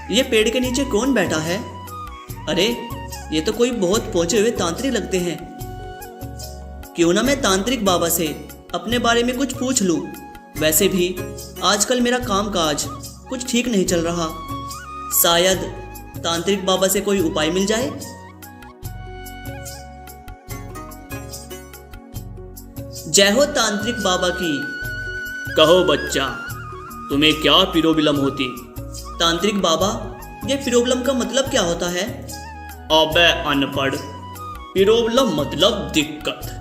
ये पेड़ के नीचे कौन बैठा है? अरे ये तो कोई बहुत पहुंचे हुए तांत्रिक लगते हैं। क्यों ना मैं तांत्रिक बाबा से अपने बारे में कुछ पूछ लूं। वैसे भी आजकल मेरा कामकाज कुछ ठीक नहीं चल रहा। शायद तांत्रिक बाबा से कोई उपाय मिल जाए। जय हो तांत्रिक बाबा की। कहो बच्चा, तुम्हें क्या पिरोबिलम होती? तांत्रिक बाबा, ये पिरोबलम का मतलब क्या होता है? अबे अनपढ़, पिरोबिलम मतलब दिक्कत।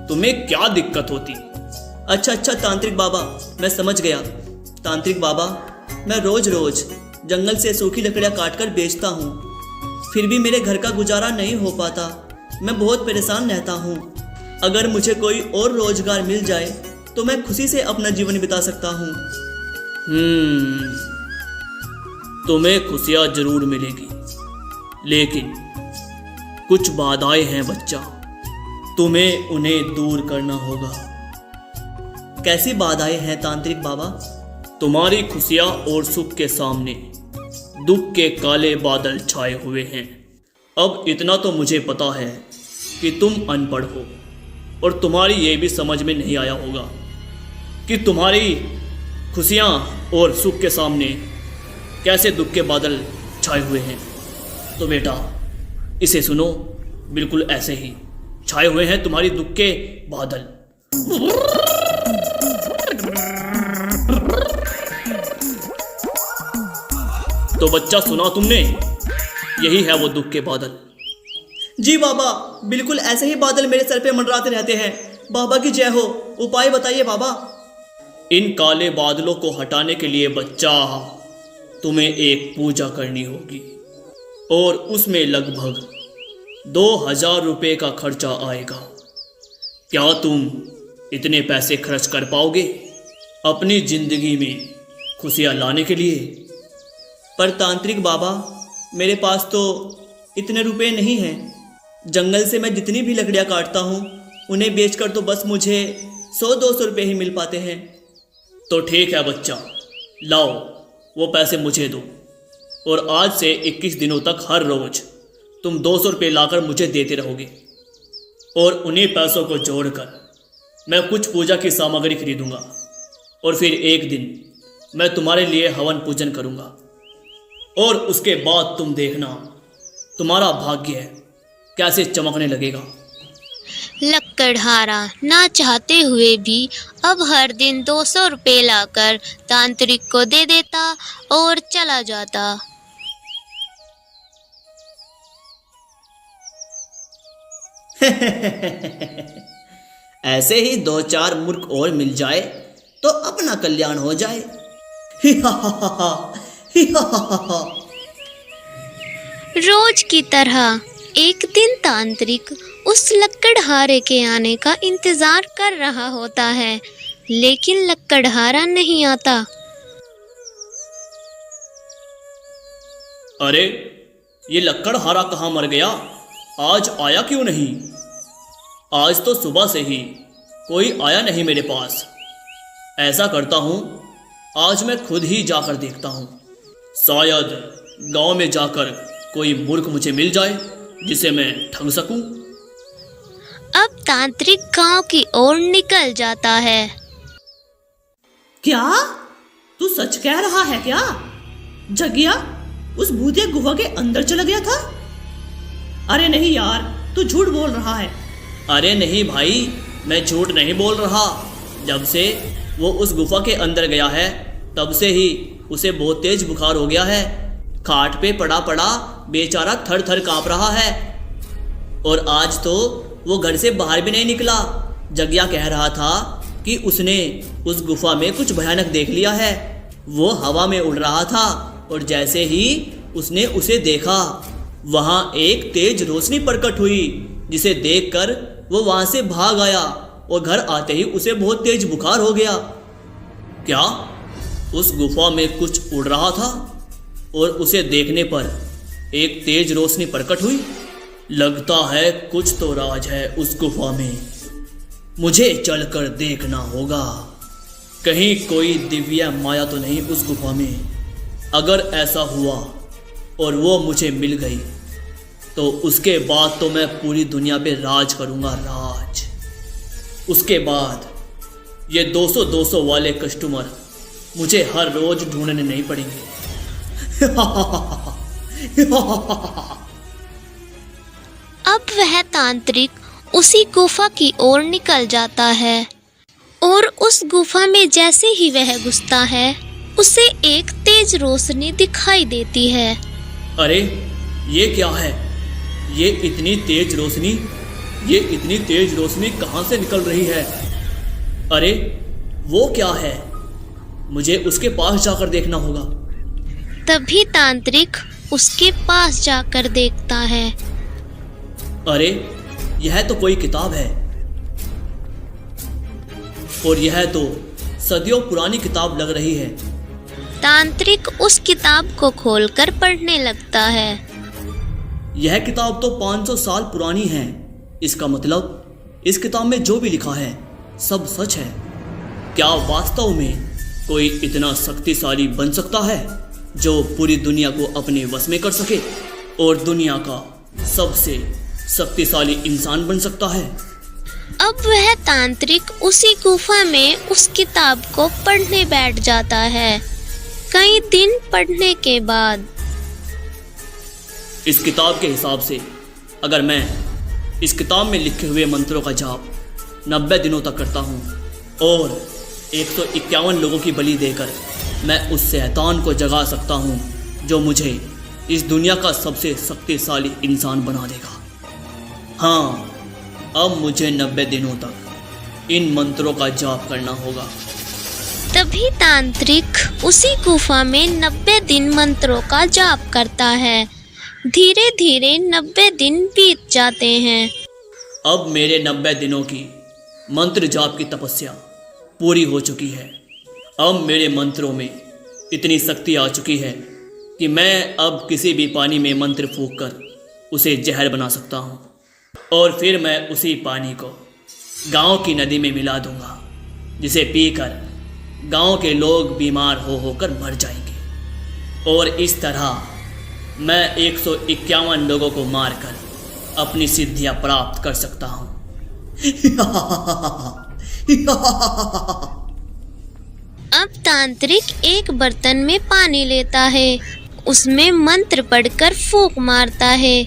तुम्हें क्या दिक्कत होती? अच्छा तांत्रिक बाबा, मैं समझ गया। तांत्रिक बाबा, मैं रोज रोज जंगल से सूखी लकड़ियाँ काटकर बेचता हूँ, फिर भी मेरे घर का गुजारा नहीं हो पाता। मैं बहुत परेशान रहता हूँ। अगर मुझे कोई और रोजगार मिल जाए तो मैं खुशी से अपना जीवन बिता सकता हूँ। तुम्हें खुशियाँ जरूर मिलेगी, लेकिन कुछ बाधाएं हैं बच्चा। तुम्हें उन्हें दूर करना होगा। कैसी बाधाएं हैं तांत्रिक बाबा? तुम्हारी खुशियाँ और सुख के सामने दुख के काले बादल छाए हुए हैं। अब इतना तो मुझे पता है कि तुम अनपढ़ हो, और तुम्हारी ये भी समझ में नहीं आया होगा कि तुम्हारी खुशियाँ और सुख के सामने कैसे दुख के बादल छाए हुए हैं। तो बेटा इसे सुनो, बिल्कुल ऐसे ही छाए हुए हैं तुम्हारी दुख के बादल। तो बच्चा सुना तुमने, यही है वो दुख के बादल। जी बाबा, बिल्कुल ऐसे ही बादल मेरे सर पे मंडराते रहते हैं। बाबा की जय हो। उपाय बताइए बाबा। इन काले बादलों को हटाने के लिए बच्चा तुम्हें एक पूजा करनी होगी, और उसमें लगभग 2000 रुपये का खर्चा आएगा। क्या तुम इतने पैसे खर्च कर पाओगे अपनी जिंदगी में खुशियाँ लाने के लिए? पर तांत्रिक बाबा, मेरे पास तो इतने रुपए नहीं हैं। जंगल से मैं जितनी भी लकड़ियाँ काटता हूँ उन्हें बेचकर तो बस मुझे 100-200 रुपये ही मिल पाते हैं। तो ठीक है बच्चा, लाओ वो पैसे मुझे दो, और आज से 21 दिनों तक हर रोज तुम 200 रुपये लाकर मुझे देते रहोगे। और उन्हीं पैसों को जोड़कर मैं कुछ पूजा की सामग्री खरीदूंगा, और फिर एक दिन मैं तुम्हारे लिए हवन पूजन करूंगा, और उसके बाद तुम देखना तुम्हारा भाग्य कैसे चमकने लगेगा। लकड़हारा ना चाहते हुए भी अब हर दिन 200 रुपये लाकर तांत्रिक को दे देता और चला जाता। ऐसे ही 2-4 मूर्ख और मिल जाए तो अपना कल्याण हो जाए। ही हा हा हा हा, ही हा हा हा हा। रोज की तरह एक दिन तांत्रिक उस लकड़हारे के आने का इंतजार कर रहा होता है, लेकिन लकड़हारा नहीं आता। अरे ये लकड़हारा कहाँ मर गया? आज आया क्यों नहीं? आज तो सुबह से ही कोई आया नहीं मेरे पास। ऐसा करता हूँ, आज मैं खुद ही जाकर देखता हूँ। शायद गांव में जाकर कोई मूर्ख मुझे मिल जाए जिसे मैं ठग सकूं। अब तांत्रिक गांव की ओर निकल जाता है। क्या तू सच कह रहा है क्या? जगिया उस भूतिया गुफा के अंदर चला गया था? अरे नहीं यार, तू झूठ बोल रहा है। अरे नहीं भाई, मैं झूठ नहीं बोल रहा। जब से वो उस गुफा के अंदर गया है तब से ही उसे बहुत तेज बुखार हो गया है। खाट पे पड़ा पड़ा बेचारा थर थर कांप रहा है, और आज तो वो घर से बाहर भी नहीं निकला। जगिया कह रहा था कि उसने उस गुफा में कुछ भयानक देख लिया है। वो हवा में उड़ रहा था, और जैसे ही उसने उसे देखा वहाँ एक तेज रोशनी प्रकट हुई, जिसे देखकर वो वहाँ से भाग आया, और घर आते ही उसे बहुत तेज बुखार हो गया। क्या उस गुफा में कुछ उड़ रहा था और उसे देखने पर एक तेज रोशनी प्रकट हुई? लगता है कुछ तो राज है उस गुफा में। मुझे चलकर देखना होगा, कहीं कोई दिव्य माया तो नहीं उस गुफा में। अगर ऐसा हुआ और वो मुझे मिल गई तो उसके बाद तो मैं पूरी दुनिया पे राज करूँगा, राज। उसके बाद ये 200-200 वाले कस्टमर मुझे हर रोज ढूंढने नहीं पड़ेंगे। अब वह तांत्रिक उसी गुफा की ओर निकल जाता है और उस गुफा में जैसे ही वह घुसता है उसे एक तेज रोशनी दिखाई देती है। अरे ये क्या है? ये इतनी तेज रोशनी कहाँ से निकल रही है? अरे वो क्या है? मुझे उसके पास जाकर देखना होगा। तभी तांत्रिक उसके पास जाकर देखता है। अरे यह तो कोई किताब है और यह तो सदियों पुरानी किताब लग रही है। तांत्रिक उस किताब को खोलकर पढ़ने लगता है। यह किताब तो 500 साल पुरानी है। इसका मतलब इस किताब में जो भी लिखा है सब सच है। क्या वास्तव में कोई इतना शक्तिशाली बन सकता है जो पूरी दुनिया को अपने वश में कर सके और दुनिया का सबसे शक्तिशाली इंसान बन सकता है? अब वह तांत्रिक उसी गुफा में उस किताब को पढ़ने बैठ जाता है। कई दिन पढ़ने के बाद इस किताब के हिसाब से अगर मैं इस किताब में लिखे हुए मंत्रों का जाप 90 दिनों तक करता हूँ और 151 लोगों की बलि देकर मैं उस शैतान को जगा सकता हूँ जो मुझे इस दुनिया का सबसे शक्तिशाली इंसान बना देगा। हाँ, अब मुझे 90 दिनों तक इन मंत्रों का जाप करना होगा। तभी तांत्रिक उसी गुफा में 90 दिन मंत्रों का जाप करता है। धीरे धीरे 90 दिन बीत जाते हैं। अब मेरे 90 दिनों की मंत्र जाप की तपस्या पूरी हो चुकी है। अब मेरे मंत्रों में इतनी शक्ति आ चुकी है कि मैं अब किसी भी पानी में मंत्र फूंक कर उसे जहर बना सकता हूँ और फिर मैं उसी पानी को गांव की नदी में मिला दूंगा, जिसे पीकर गांव के लोग बीमार हो होकर मर जाएंगे और इस तरह मैं 151 लोगों को मारकर अपनी सिद्धियां प्राप्त कर सकता हूँ। अब तांत्रिक एक बर्तन में पानी लेता है, उसमें मंत्र पढ़कर फूंक मारता है।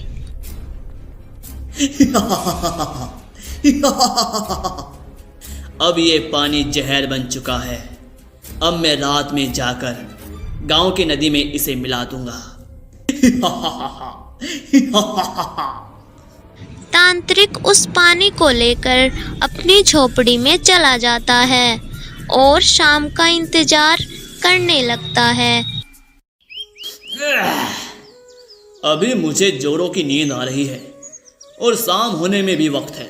अब ये पानी जहर बन चुका है। अब मैं रात में जाकर गांव की नदी में इसे मिला दूंगा। तांत्रिक उस पानी को लेकर अपनी झोपड़ी में चला जाता है और शाम का इंतजार करने लगता है। अभी मुझे जोरों की नींद आ रही है और शाम होने में भी वक्त है।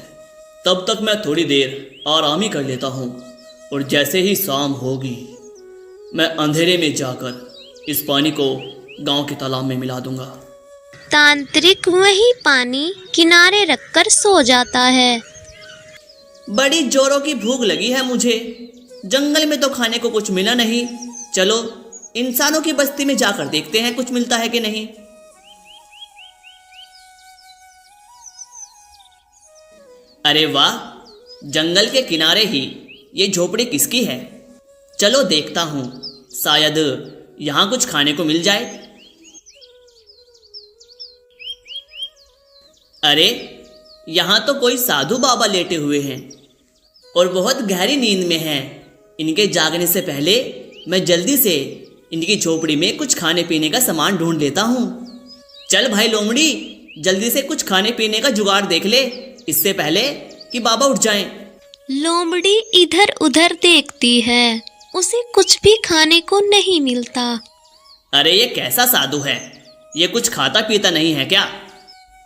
तब तक मैं थोड़ी देर आराम ही कर लेता हूँ और जैसे ही शाम होगी मैं अंधेरे में जाकर इस पानी को गांव के तालाब में मिला दूंगा। तांत्रिक वही पानी किनारे रखकर सो जाता है। बड़ी जोरों की भूख लगी है मुझे। जंगल में तो खाने को कुछ मिला नहीं। चलो इंसानों की बस्ती में जाकर देखते हैं कुछ मिलता है कि नहीं। अरे वाह, जंगल के किनारे ही ये झोपड़ी किसकी है? चलो देखता हूँ, शायद यहाँ कुछ खाने को मिल जाए। अरे यहाँ तो कोई साधु बाबा लेटे हुए हैं और बहुत गहरी नींद में हैं। इनके जागने से पहले मैं जल्दी से इनकी झोपड़ी में कुछ खाने पीने का सामान ढूंढ लेता हूँ। चल भाई लोमड़ी, जल्दी से कुछ खाने पीने का जुगाड़ देख ले, इससे पहले कि बाबा उठ जाएं। लोमड़ी इधर उधर देखती है, उसे कुछ भी खाने को नहीं मिलता। अरे ये कैसा साधु है? ये कुछ खाता पीता नहीं है क्या?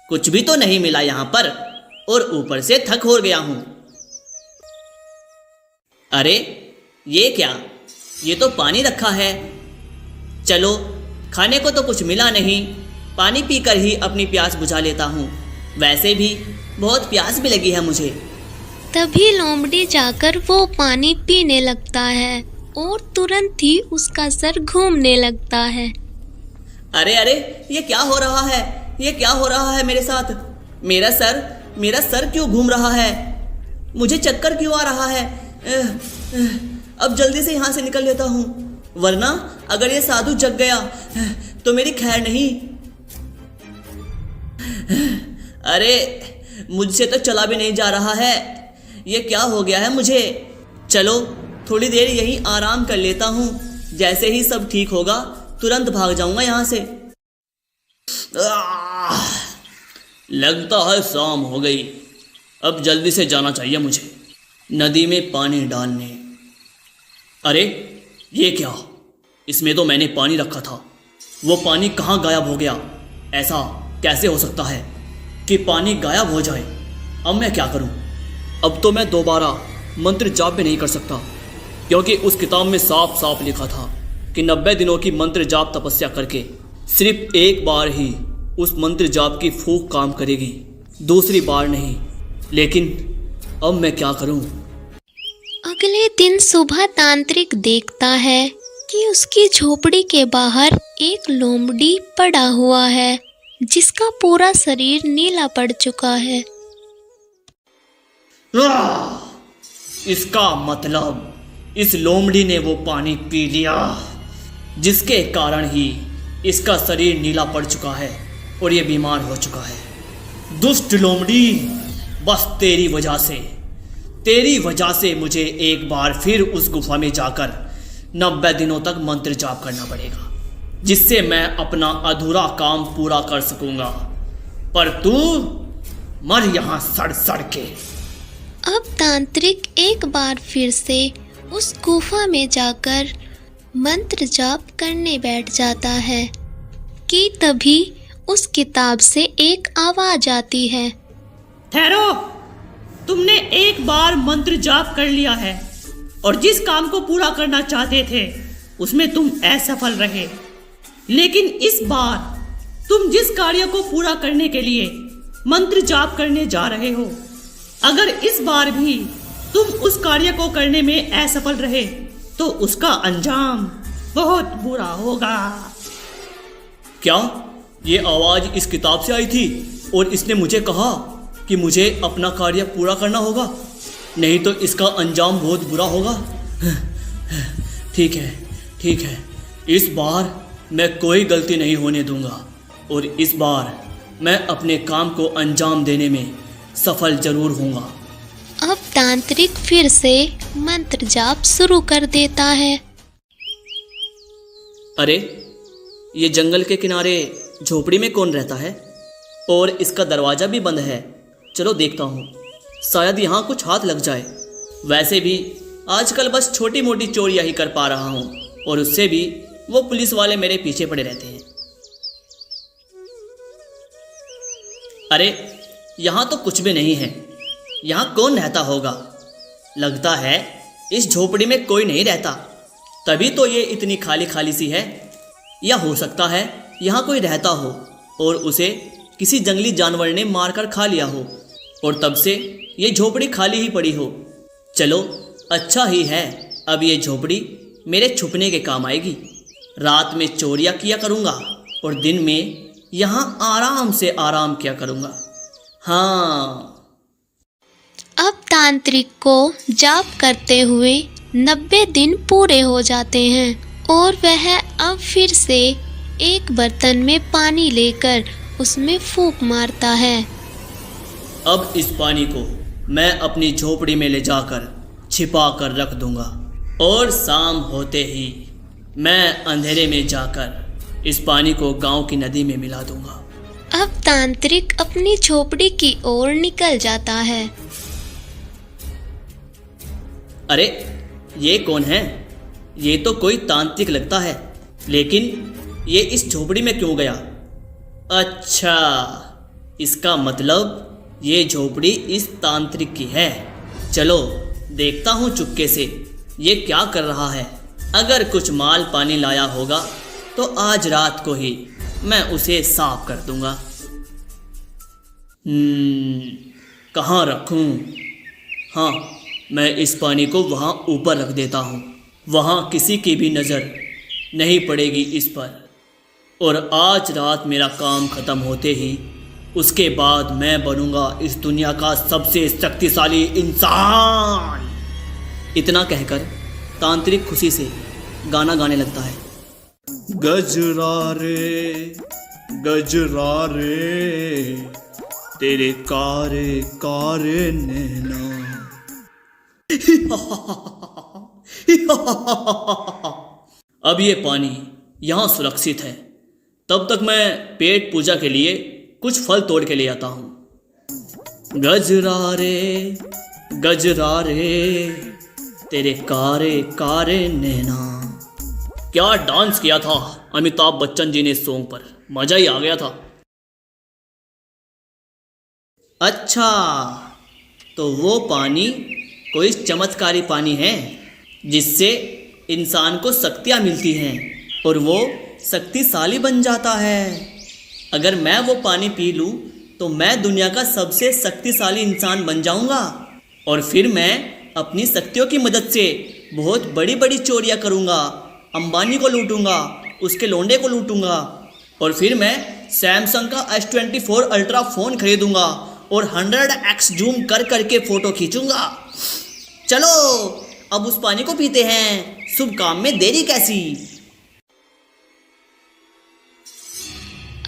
कुछ भी तो नहीं मिला यहाँ पर और ऊपर से थक हो गया हूँ। अरे ये क्या? ये तो पानी रखा है। चलो खाने को तो कुछ मिला नहीं, पानी पीकर ही अपनी प्यास बुझा लेता हूँ। वैसे भी बहुत प्यास भी लगी है मुझे। तभी लोमड़ी जाकर वो पानी पीने लगता है और तुरंत ही उसका सर घूमने लगता है। अरे अरे, ये क्या हो रहा है? ये क्या हो रहा है मेरे साथ? मेरा सर क्यों घूम रहा है? मुझे चक्कर क्यों आ रहा है? अब जल्दी से यहाँ से निकल लेता हूँ, वरना अगर ये साधु जग गया तो मेरी खैर नहीं। अरे मुझसे तो चला भी नहीं जा रहा है, ये क्या हो गया है मुझे? चलो थोड़ी देर यहीं आराम कर लेता हूँ, जैसे ही सब ठीक होगा तुरंत भाग जाऊंगा यहाँ से। लगता है शाम हो गई, अब जल्दी से जाना चाहिए मुझे नदी में पानी डालने। अरे ये क्या? इसमें तो मैंने पानी रखा था, वो पानी कहाँ गायब हो गया? ऐसा कैसे हो सकता है कि पानी गायब हो जाए? अब मैं क्या करूं? अब तो मैं दोबारा मंत्र जाप भी नहीं कर सकता, क्योंकि उस किताब में साफ साफ लिखा था कि 90 दिनों की मंत्र जाप तपस्या करके सिर्फ एक बार ही उस मंत्र जाप की फूंक काम करेगी, दूसरी बार नहीं। लेकिन अब मैं क्या करूं? अगले दिन सुबह तांत्रिक देखता है कि उसकी झोपड़ी के बाहर एक लोमड़ी पड़ा हुआ है, जिसका पूरा शरीर नीला पड़ चुका है। इसका मतलब इस लोमड़ी ने वो पानी पी लिया, जिसके कारण ही इसका शरीर नीला पड़ चुका है और ये बीमार हो चुका है। दुष्ट लोमड़ी, बस तेरी वजह से मुझे एक बार फिर उस गुफा में जाकर 90 दिनों तक मंत्र जाप करना पड़ेगा, जिससे मैं अपना अधूरा काम पूरा कर सकूंगा। पर तू मर यहाँ सड़ सड़ के। अब तांत्रिक एक बार फिर से उस गुफा में जाकर मंत्र जाप करने बैठ जाता है कि तभी उस किताब से एक आवाज आती है। ठहरो, तुमने एक बार मंत्र जाप कर लिया है और जिस काम को पूरा करना चाहते थे उसमें तुम असफल रहे। लेकिन इस बार तुम जिस कार्य को पूरा करने के लिए मंत्र जाप करने जा रहे हो, अगर इस बार भी तुम उस कार्य को करने में असफल रहे तो उसका अंजाम बहुत बुरा होगा। क्या ये आवाज इस किताब से आई थी और इसने मुझे कहा कि मुझे अपना कार्य पूरा करना होगा, नहीं तो इसका अंजाम बहुत बुरा होगा। ठीक है, इस बार मैं कोई गलती नहीं होने दूंगा और इस बार मैं अपने काम को अंजाम देने में सफल जरूर होऊंगा। अब तांत्रिक फिर से मंत्र जाप शुरू कर देता है। अरे ये जंगल के किनारे झोपड़ी में कौन रहता है? और इसका दरवाज़ा भी बंद है। चलो देखता हूँ, शायद यहाँ कुछ हाथ लग जाए। वैसे भी आजकल बस छोटी मोटी चोरियाँ ही कर पा रहा हूँ, और उससे भी वो पुलिस वाले मेरे पीछे पड़े रहते हैं। अरे यहाँ तो कुछ भी नहीं है, यहाँ कौन रहता होगा? लगता है इस झोपड़ी में कोई नहीं रहता, तभी तो ये इतनी खाली खाली सी है। या हो सकता है यहाँ कोई रहता हो और उसे किसी जंगली जानवर ने मारकर खा लिया हो और तब से ये झोपड़ी खाली ही पड़ी हो। चलो अच्छा ही है, अब ये झोपड़ी मेरे छुपने के काम आएगी। रात में चोरियाँ किया करूँगा और दिन में यहाँ आराम से आराम किया करूँगा। हाँ। अब तांत्रिक को जाप करते हुए 90 दिन पूरे हो जाते हैं और वह अब फिर से एक बर्तन में पानी लेकर उसमें फूंक मारता है। अब इस पानी को मैं अपनी झोपड़ी में ले जाकर छिपा कर रख दूंगा और शाम होते ही मैं अंधेरे में जाकर इस पानी को गांव की नदी में मिला दूंगा। अब तांत्रिक अपनी झोपड़ी की ओर निकल जाता है। अरे ये कौन है? ये तो कोई तांत्रिक लगता है, लेकिन ये इस झोपड़ी में क्यों गया? अच्छा, इसका मतलब ये झोपड़ी इस तांत्रिक की है। चलो देखता हूँ चुपके से ये क्या कर रहा है। अगर कुछ माल पानी लाया होगा तो आज रात को ही मैं उसे साफ कर दूंगा। कहाँ रखूँ? हाँ, मैं इस पानी को वहाँ ऊपर रख देता हूँ, वहाँ किसी की भी नज़र नहीं पड़ेगी इस पर। और आज रात मेरा काम ख़त्म होते ही उसके बाद मैं बनूंगा इस दुनिया का सबसे शक्तिशाली इंसान। इतना कहकर तांत्रिक खुशी से गाना गाने लगता है। गजरा रे तेरे कारे कारे नैना। अब ये पानी यहाँ सुरक्षित है, तब तक मैं पेट पूजा के लिए कुछ फल तोड़ के ले आता हूँ। गजरा रे तेरे कारे कारे नैना। क्या डांस किया था अमिताभ बच्चन जी ने इस सॉन्ग पर, मजा ही आ गया था। अच्छा, तो वो पानी कोई चमत्कारी पानी है जिससे इंसान को शक्तियाँ मिलती हैं और वो शक्तिशाली बन जाता है। अगर मैं वो पानी पी लूँ तो मैं दुनिया का सबसे शक्तिशाली इंसान बन जाऊँगा और फिर मैं अपनी शक्तियों की मदद से बहुत बड़ी बड़ी चोरियाँ करूँगा। अंबानी को लूटूंगा, उसके लोंडे को लूटूंगा और फिर मैं सैमसंग का S24 अल्ट्रा फ़ोन खरीदूंगा और 100x जूम कर करके फ़ोटो खींचूंगा। चलो अब उस पानी को पीते हैं, शुभ काम में देरी कैसी।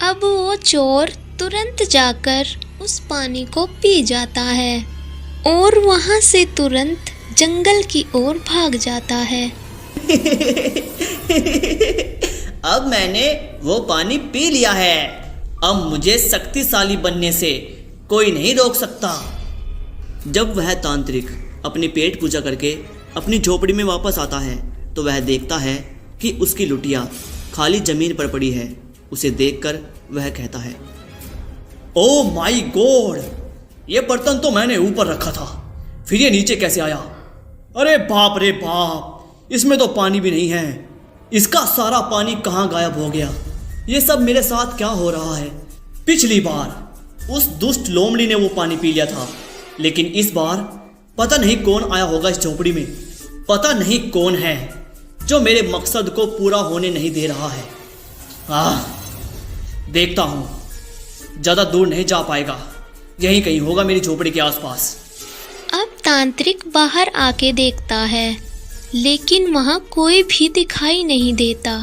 अब वो चोर तुरंत जाकर उस पानी को पी जाता है और वहाँ से तुरंत जंगल की ओर भाग जाता है। अब मैंने वो पानी पी लिया है, अब मुझे शक्तिशाली बनने से कोई नहीं रोक सकता। जब वह तांत्रिक अपनी पेट पूजा करके अपनी झोपड़ी में वापस आता है तो वह देखता है कि उसकी लुटिया खाली जमीन पर पड़ी है। उसे देखकर वह कहता है, ओ माई गॉड, ये बर्तन तो मैंने ऊपर रखा था, फिर ये नीचे कैसे आया? अरे बाप रे बाप, इसमें तो पानी भी नहीं है। इसका सारा पानी कहाँ गायब हो गया? ये सब मेरे साथ क्या हो रहा है? पिछली बार उस दुष्ट लोमड़ी ने वो पानी पी लिया था, लेकिन इस बार पता नहीं कौन आया होगा इस झोपड़ी में। पता नहीं कौन है जो मेरे मकसद को पूरा होने नहीं दे रहा है। देखता हूँ, ज़्यादा दूर नहीं जा पाएगा, यहीं कहीं होगा मेरी झोपड़ी के आसपास। अब तांत्रिक बाहर आके देखता है लेकिन वहाँ कोई भी दिखाई नहीं देता।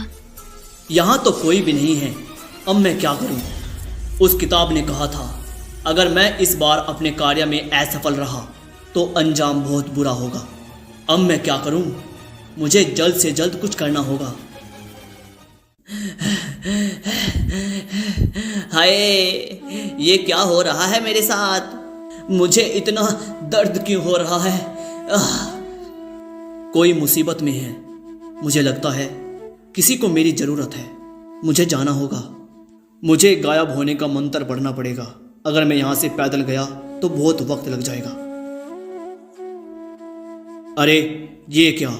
यहाँ तो कोई भी नहीं है, अब मैं क्या करूँ? उस किताब ने कहा था अगर मैं इस बार अपने कार्य में असफल रहा तो अंजाम बहुत बुरा होगा। अब मैं क्या करूं? मुझे जल्द से जल्द कुछ करना होगा। हाय, ये क्या हो रहा है मेरे साथ? मुझे इतना दर्द क्यों हो रहा है? कोई मुसीबत में है, मुझे लगता है किसी को मेरी ज़रूरत है। मुझे जाना होगा, मुझे गायब होने का मंत्र पढ़ना पड़ेगा। अगर मैं यहाँ से पैदल गया तो बहुत वक्त लग जाएगा। अरे ये क्या?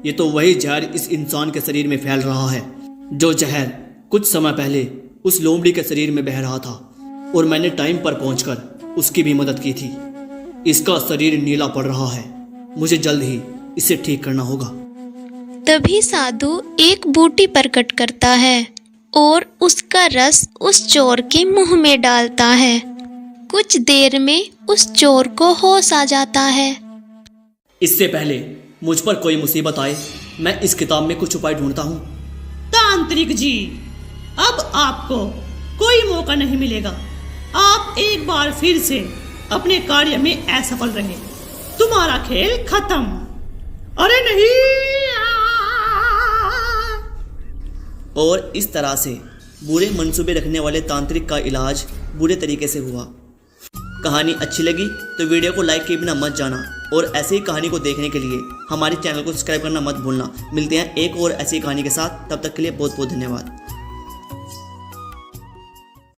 ये तो वही जहर इस इंसान के शरीर में फैल रहा है जो जहर कुछ समय पहले उस लोमड़ी के शरीर में बह रहा था और मैंने टाइम पर पहुंचकर उसकी भी मदद की थी। इसका शरीर नीला पड़ रहा है, मुझे जल्द ही इसे ठीक करना होगा। तभी साधु एक बूटी प्रकट करता है और उसका रस उस चोर के मुंह में डालता है। कुछ देर में उस चोर को होश आ जाता है। इससे पहले मुझ पर कोई मुसीबत आए, मैं इस किताब में कुछ उपाय ढूंढता हूँ। तांत्रिक जी, अब आपको कोई मौका नहीं मिलेगा। आप एक बार फिर से अपने कार्य में असफल रहे, तुम्हारा खेल खत्म। अरे नहीं। और इस तरह से बुरे मंसूबे रखने वाले तांत्रिक का इलाज बुरे तरीके से हुआ। कहानी अच्छी लगी तो वीडियो को लाइक किए बिना मत जाना और ऐसे ही कहानी को देखने के लिए हमारे चैनल को सब्सक्राइब करना मत भूलना। मिलते हैं एक और ऐसी कहानी के साथ, तब तक के लिए बहुत बहुत धन्यवाद।